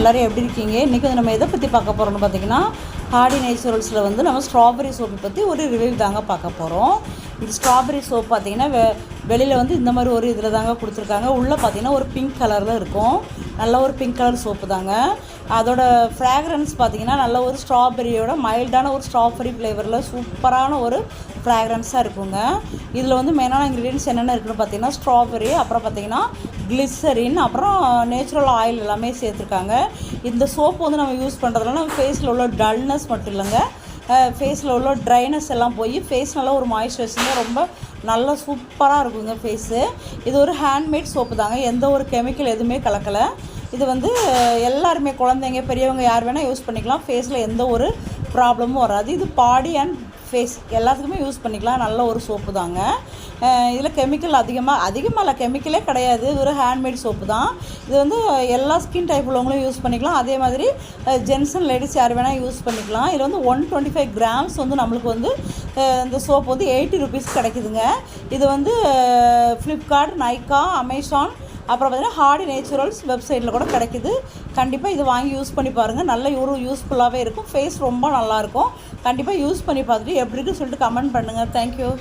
எல்லோரும் எப்படி இருக்கீங்க? இன்றைக்கி வந்து நம்ம எதை பற்றி பார்க்க போகிறோம்னு பார்த்தீங்கன்னா, ஹார்டி நேச்சுரல்ஸில் வந்து நம்ம ஸ்ட்ராபெரி சோப்பு பற்றி ஒரு ரிவ்யூ தாங்க பார்க்க போகிறோம். இது ஸ்ட்ராபெரி சோப் பார்த்தீங்கன்னா வெளியில் வந்து இந்த மாதிரி ஒரு இதில் தாங்க கொடுத்துருக்காங்க. உள்ளே பார்த்தீங்கன்னா ஒரு பிங்க் கலரில் இருக்கும். நல்ல ஒரு பிங்க் கலர் சோப்பு தாங்க. அதோட ஃப்ராக்ரன்ஸ் பார்த்தீங்கன்னா நல்ல ஒரு ஸ்ட்ராபெரியோட மைல்டான ஒரு ஸ்ட்ராபெரி ஃப்ளேவரில் சூப்பரான ஒரு ஃப்ராக்ரன்ஸாக இருக்குங்க. இதில் வந்து மெயினான இன்க்ரீடியன்ஸ் என்னென்ன இருக்குன்னு பார்த்தீங்கன்னா, ஸ்ட்ராபெரி, அப்புறம் பார்த்தீங்கன்னா கிளிசரின், அப்புறம் நேச்சுரல் ஆயில் எல்லாமே சேர்த்துருக்காங்க. இந்த சோப்பு வந்து நம்ம யூஸ் பண்ணுறதுனால நம்ம ஃபேஸில் உள்ள டல்னஸ் மட்டும் இல்லைங்க, ஃபேஸில் உள்ள ட்ரைனஸ் எல்லாம் போய் ஃபேஸ் நல்லா ஒரு மாய்ஸ்சரைசிங்காக ரொம்ப நல்லா சூப்பராக இருக்குங்க ஃபேஸு. இது ஒரு ஹேண்ட்மேட் சோப்பு தாங்க, எந்த ஒரு கெமிக்கல் எதுவுமே கலக்கலை. இது வந்து எல்லாருமே குழந்தைங்க பெரியவங்க யார் வேணால் யூஸ் பண்ணிக்கலாம். ஃபேஸில் எந்த ஒரு ப்ராப்ளமும் வராது. இது பாடி அண்ட் ஃபேஸ் எல்லாத்துக்குமே யூஸ் பண்ணிக்கலாம். நல்ல ஒரு சோப்பு தாங்க. இதில் கெமிக்கல் அதிகமாக கெமிக்கலே கிடையாது. இது ஒரு ஹேண்ட்மேட் சோப்பு தான். இது வந்து எல்லா ஸ்கின் டைப் உள்ளவங்களும் யூஸ் பண்ணிக்கலாம். அதே மாதிரி ஜென்ஸ் அண்ட் லேடிஸ் யார் வேணால் யூஸ் பண்ணிக்கலாம். இதில் வந்து 125 கிராம்ஸ் வந்து நம்மளுக்கு வந்து இந்த சோப்பு வந்து 80 ருபீஸ் கிடைக்குதுங்க. இது வந்து ஃப்ளிப்கார்ட், நைக்கா, அமேசான், அப்புறம் பார்த்திங்கன்னா ஹார்டி நேச்சுரல்ஸ் வெப்சைட்டில் கூட கிடைக்குது. கண்டிப்பாக இது வாங்கி யூஸ் பண்ணி பாருங்கள். நல்ல ஒரு யூஸ்ஃபுல்லாகவே இருக்கும். ஃபேஸ் ரொம்ப நல்லாயிருக்கும். கண்டிப்பாக யூஸ் பண்ணி பார்த்துட்டு எப்படி இருக்குன்னு சொல்லிட்டு கமெண்ட் பண்ணுங்கள். தேங்க்யூ.